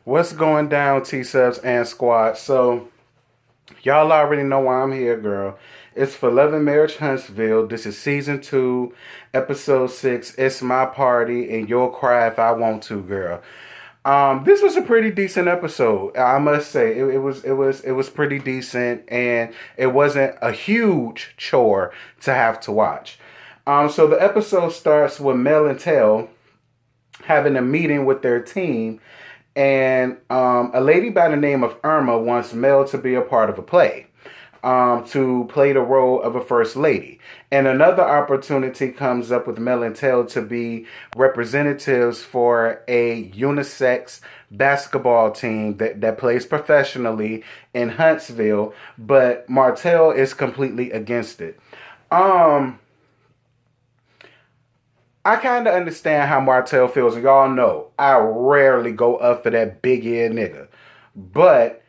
What's going down, T-Subs and Squad? So, y'all already know why I'm here, girl. It's For Love and Marriage Huntsville. This is Season 2, Episode 6. It's my party, and you'll cry if I want to, girl. This was a pretty decent episode, I must say. It was pretty decent, and it wasn't a huge chore to have to watch. So the episode starts with Mel and Tell having a meeting with their team. And a lady by the name of Irma wants Mel to be a part of a play, to play the role of a first lady. And another opportunity comes up with Mel and Tell to be representatives for a unisex basketball team that plays professionally in Huntsville, but Martell is completely against it. I kind of understand how Martell feels. And y'all know I rarely go up for that big ear nigga. But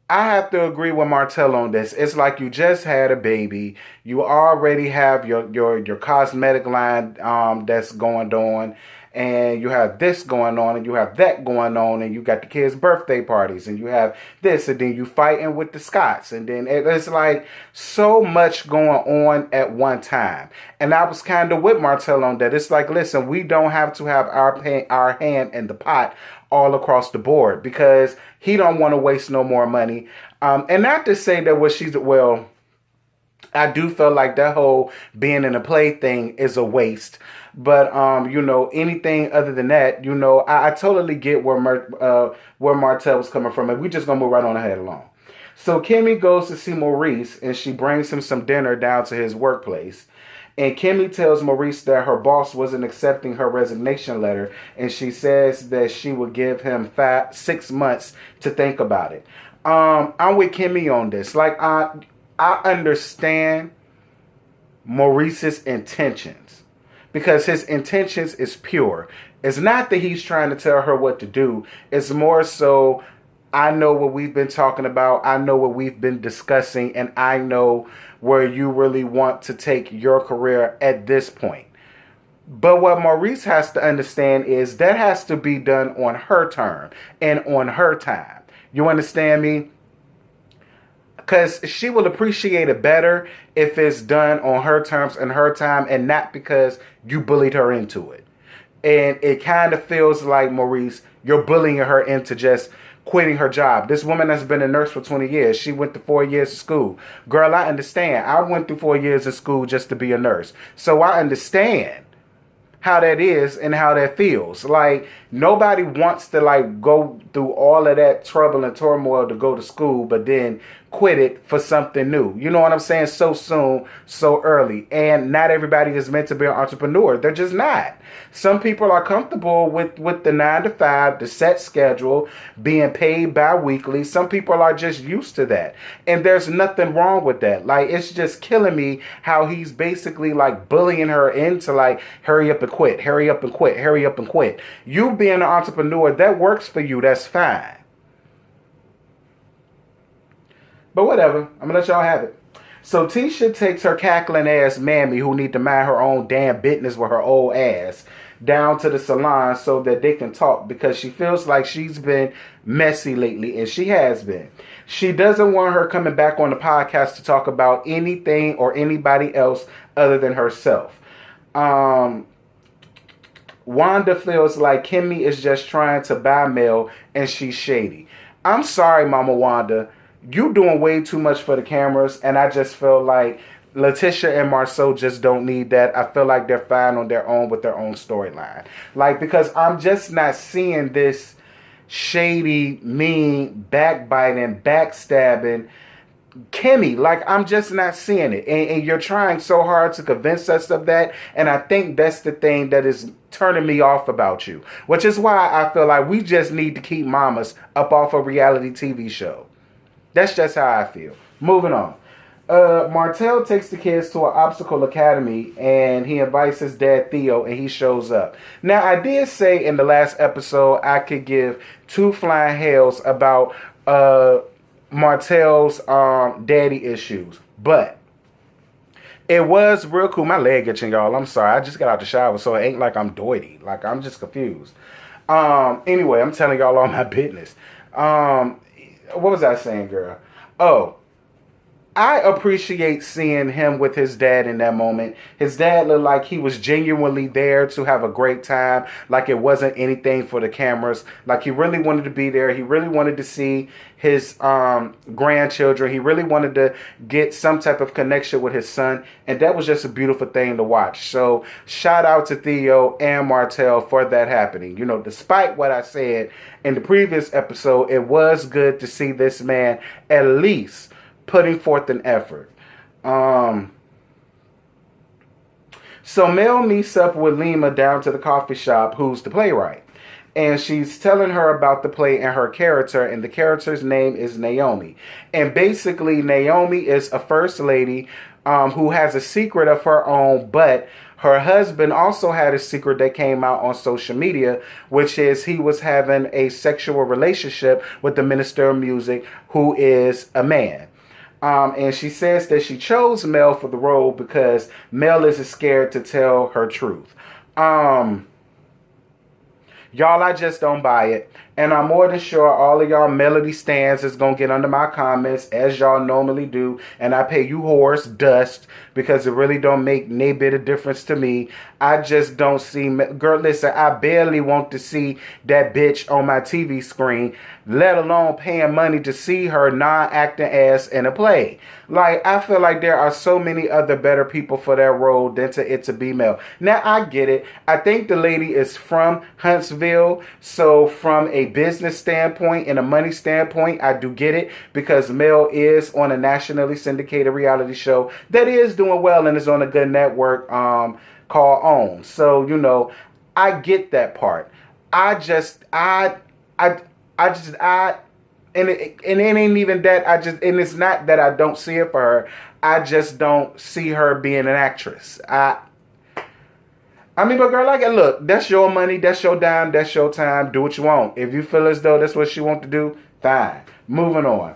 I have to agree with Martell on this. It's like you just had a baby. You already have your cosmetic line that's going on. And you have this going on, and you have that going on, and you got the kids' birthday parties, and you have this, and then you fighting with the Scots, and then it's like so much going on at one time. And I was kind of with Martell on that. It's like, listen, we don't have to have our hand in the pot all across the board, because he don't want to waste no more money. And not to say that I do feel like that whole being in a play thing is a waste. But, anything other than that, I totally get where Martell was coming from. And we just going to move right on ahead along. So Kimmy goes to see Maurice, and she brings him some dinner down to his workplace. And Kimmy tells Maurice that her boss wasn't accepting her resignation letter. And she says that she would give him 6 months to think about it. I'm with Kimmy on this. Like, I understand Maurice's intentions, because his intentions is pure. It's not that he's trying to tell her what to do. It's more so, I know what we've been talking about. I know what we've been discussing. And I know where you really want to take your career at this point. But what Maurice has to understand is that has to be done on her term and on her time. You understand me? Because she will appreciate it better if it's done on her terms and her time, and not because you bullied her into it. And it kind of feels like, Maurice, you're bullying her into just quitting her job. This woman has been a nurse for 20 years. She went to 4 years of school. Girl, I understand. I went through 4 years of school just to be a nurse. So I understand how that is and how that feels. Like, nobody wants to go through all of that trouble and turmoil to go to school, but then quit it for something new. You know what I'm saying? So soon, so early. And not everybody is meant to be an entrepreneur. They're just not. Some people are comfortable with the 9 to 5, the set schedule, being paid bi-weekly. Some people are just used to that. And there's nothing wrong with that. Like, it's just killing me how he's basically bullying her into hurry up and quit, hurry up and quit, hurry up and quit. You being an entrepreneur, that works for you. That's fine. But whatever. I'm going to let y'all have it. So Tisha takes her cackling ass mammy, who need to mind her own damn business with her old ass, down to the salon so that they can talk, because she feels like she's been messy lately, and she has been. She doesn't want her coming back on the podcast to talk about anything or anybody else other than herself. Wanda feels like Kimmy is just trying to buy Mel, and she's shady. I'm sorry, Mama Wanda. You doing way too much for the cameras, and I just feel like Letitia and Marceau just don't need that. I feel like they're fine on their own with their own storyline. Because I'm just not seeing this shady, mean, backbiting, backstabbing Kimmy. I'm just not seeing it. And you're trying so hard to convince us of that, and I think that's the thing that is turning me off about you. Which is why I feel like we just need to keep mamas up off a reality TV show. That's just how I feel. Moving on. Martell takes the kids to an obstacle academy, and he invites his dad Theo, and he shows up. Now, I did say in the last episode I could give 2 flying hells about Martell's daddy issues, but it was real cool. My leg itching, y'all. I'm sorry. I just got out the shower, so it ain't like I'm doity. I'm just confused. Anyway, I'm telling y'all all my business. What was I saying, girl? Oh, I appreciate seeing him with his dad in that moment. His dad looked like he was genuinely there to have a great time. Like it wasn't anything for the cameras. Like he really wanted to be there. He really wanted to see his grandchildren. He really wanted to get some type of connection with his son. And that was just a beautiful thing to watch. So shout out to Theo and Martell for that happening. You know, despite what I said in the previous episode, it was good to see this man at least putting forth an effort. So Mel meets up with Lima down to the coffee shop, who's the playwright. And she's telling her about the play and her character, and the character's name is Naomi. And basically, Naomi is a first lady who has a secret of her own, but her husband also had a secret that came out on social media, which is he was having a sexual relationship with the minister of music, who is a man. And she says that she chose Mel for the role because Mel is scared to tell her truth. Y'all, I just don't buy it. And I'm more than sure all of y'all Melody stans is going to get under my comments, as y'all normally do. And I pay you whores dust because it really don't make nay bit of difference to me. I just don't see... Girl, listen, I barely want to see that bitch on my TV screen, let alone paying money to see her non-acting ass in a play. Like, I feel like there are so many other better people for that role than to be Mel. Now, I get it. I think the lady is from Huntsville, so from a business standpoint and a money standpoint, I do get it, because Mel is on a nationally syndicated reality show that is doing well and is on a good network called OWN. So, you know, I get that part. And it ain't even that. And it's not that I don't see it for her. I just don't see her being an actress. I mean, but girl, like, look, that's your money, that's your dime, that's your time. Do what you want. If you feel as though that's what she want to do, fine. Moving on.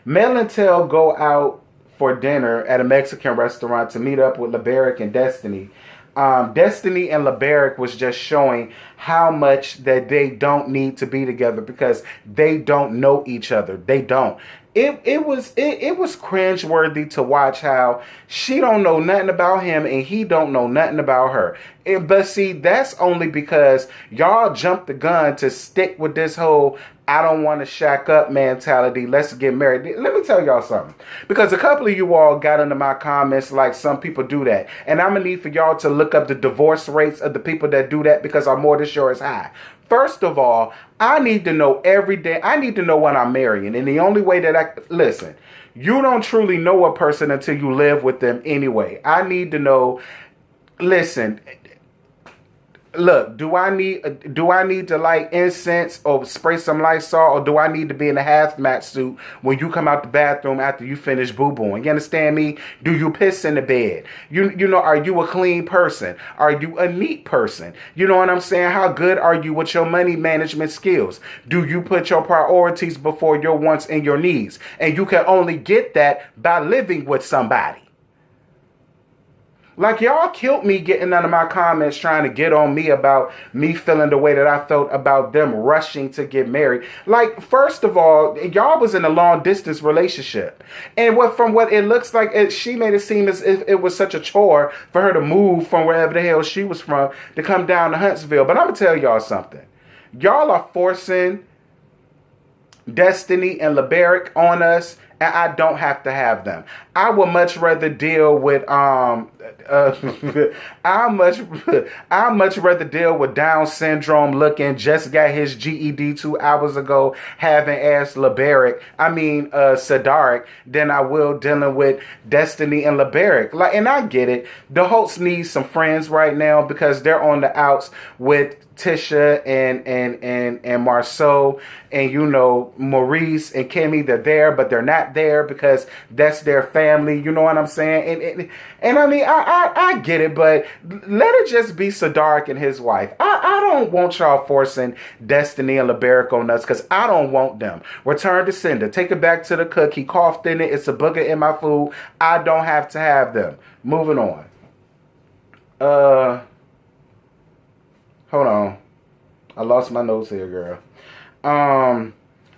Mel and Tell go out for dinner at a Mexican restaurant to meet up with LeBaric and Destiny. Destiny and LeBaric was just showing how much that they don't need to be together because they don't know each other. They don't. It was cringeworthy to watch how she don't know nothing about him and he don't know nothing about her. But see, that's only because y'all jumped the gun to stick with this whole I don't want to shack up mentality. Let's get married. Let me tell y'all something. Because a couple of you all got into my comments like some people do that. And I'm going to need for y'all to look up the divorce rates of the people that do that because I'm more than sure it's high. First of all, I need to know every day. I need to know when I'm marrying. And the only way that listen, you don't truly know a person until you live with them anyway. I need to know, listen, look, do I need to light incense or spray some Lysol, or do I need to be in a hazmat suit when you come out the bathroom after you finish boo-booing? You understand me? Do you piss in the bed? You know, are you a clean person? Are you a neat person? You know what I'm saying? How good are you with your money management skills? Do you put your priorities before your wants and your needs? And you can only get that by living with somebody. Like, y'all killed me getting under my comments trying to get on me about me feeling the way that I felt about them rushing to get married. Like, first of all, y'all was in a long distance relationship. And from what it looks like, she made it seem as if it was such a chore for her to move from wherever the hell she was from to come down to Huntsville. But I'm going to tell y'all something. Y'all are forcing Destiny and LeBaric on us, and I don't have to have them. I would much rather deal with I much rather deal with Down syndrome looking, just got his GED 2 hours ago, having asked Sadaric, than I will dealing with Destiny and LeBaric. Like, and I get it. The Holtz need some friends right now because they're on the outs with Tisha and Marceau, and you know, Maurice and Kimmy. They're there, but they're not there because that's their family. You know what I'm saying? And I mean, I get it, but let it just be Sadaric and his wife. I don't want y'all forcing Destiny and LeBaric on us because I don't want them. Return to sender. Take it back to the cook. He coughed in it. It's a booger in my food. I don't have to have them. Moving on. Hold on. I lost my notes here, girl.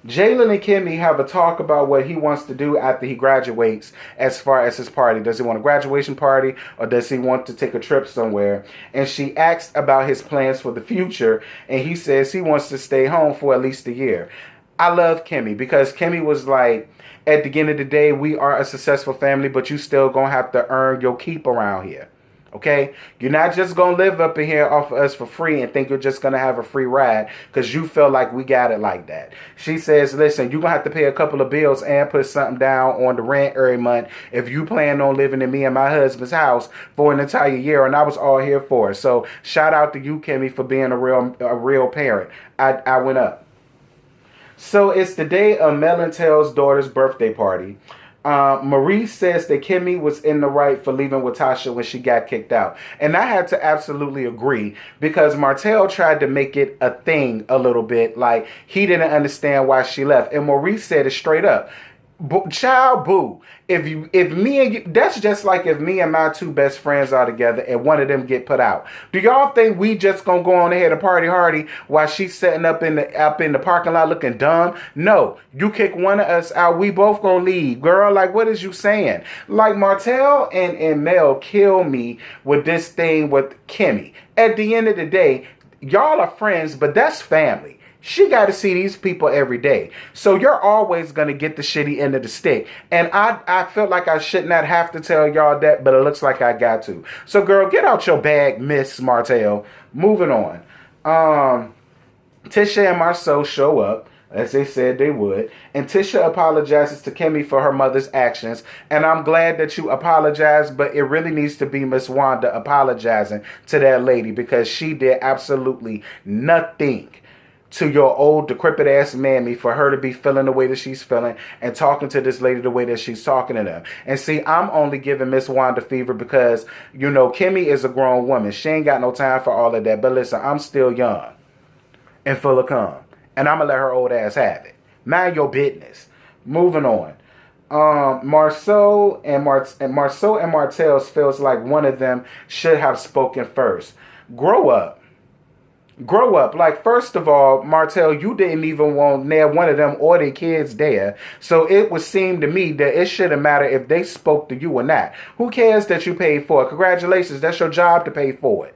Jaylen and Kimmy have a talk about what he wants to do after he graduates as far as his party. Does he want a graduation party or does he want to take a trip somewhere? And she asks about his plans for the future, and he says he wants to stay home for at least a year. I love Kimmy because Kimmy was like, at the end of the day, we are a successful family, but you still gonna have to earn your keep around here. Okay? You're not just going to live up in here off of us for free and think you're just going to have a free ride because you feel like we got it like that. She says, listen, you're going to have to pay a couple of bills and put something down on the rent every month if you plan on living in me and my husband's house for an entire year. And I was all here for it. So shout out to you, Kimmy, for being a real parent. I went up. So it's the day of Mel and Tell's daughter's birthday party. Marie says that Kimmy was in the right for leaving with Tasha when she got kicked out. And I had to absolutely agree because Martell tried to make it a thing a little bit. Like he didn't understand why she left. And Marie said it straight up. Child, boo. If me and you, that's just like if me and my two best friends are together and one of them get put out. Do y'all think we just gonna go on ahead and party hardy while she's sitting up in the parking lot looking dumb? No, you kick one of us out, we both gonna leave, girl. Like, what is you saying? Like Martell and Mel kill me with this thing with Kimmy. At the end of the day, y'all are friends, but that's family. She got to see these people every day. So you're always going to get the shitty end of the stick. And I felt like I should not have to tell y'all that, but it looks like I got to. So, girl, get out your bag, Miss Martell. Moving on. Tisha and Marceau show up, as they said they would. And Tisha apologizes to Kimmy for her mother's actions. And I'm glad that you apologized, but it really needs to be Miss Wanda apologizing to that lady because she did absolutely nothing to your old decrepit ass mammy for her to be feeling the way that she's feeling and talking to this lady the way that she's talking to them. And see, I'm only giving Miss Wanda fever because, you know, Kimmy is a grown woman. She ain't got no time for all of that. But listen, I'm still young and full of cum. And I'm going to let her old ass have it. Mind your business. Moving on. Marceau and Martell feels like one of them should have spoken first. Grow up. Grow up. Like, first of all, Martell, you didn't even want near one of them or their kids there. So it would seem to me that it shouldn't matter if they spoke to you or not. Who cares that you paid for it? Congratulations. That's your job to pay for it.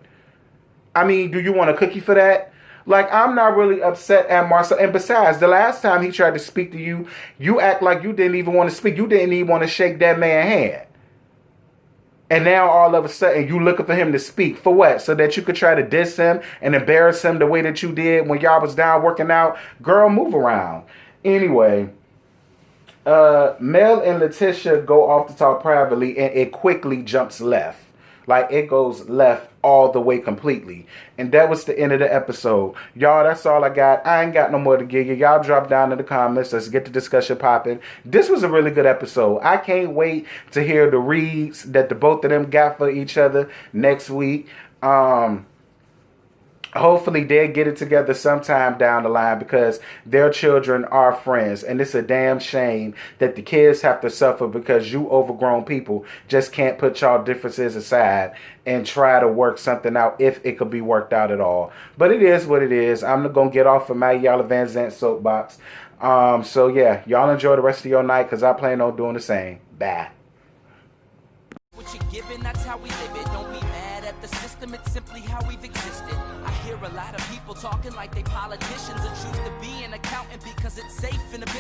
I mean, do you want a cookie for that? Like, I'm not really upset at Marcel. And besides, the last time he tried to speak to you, you act like you didn't even want to speak. You didn't even want to shake that man's hand. And now all of a sudden you looking for him to speak. For what? So that you could try to diss him and embarrass him the way that you did when y'all was down working out? Girl, move around. Anyway, Mel and Letitia go off to talk privately and it quickly jumps left. Like, it goes left all the way completely. And that was the end of the episode. Y'all, that's all I got. I ain't got no more to give you. Y'all drop down in the comments. Let's get the discussion popping. This was a really good episode. I can't wait to hear the reads that the both of them got for each other next week. Hopefully they'll get it together sometime down the line because their children are friends. And it's a damn shame that the kids have to suffer because you overgrown people just can't put y'all differences aside and try to work something out if it could be worked out at all. But it is what it is. I'm going to get off of my Y'all Van Zant soapbox. So yeah, y'all enjoy the rest of your night because I plan on doing the same. Bye. What you're giving, that's how we live it. Don't be mad at the system, it's simply how we've existed. I hear a lot of people talking like they politicians and choose to be an accountant because it's safe in a business.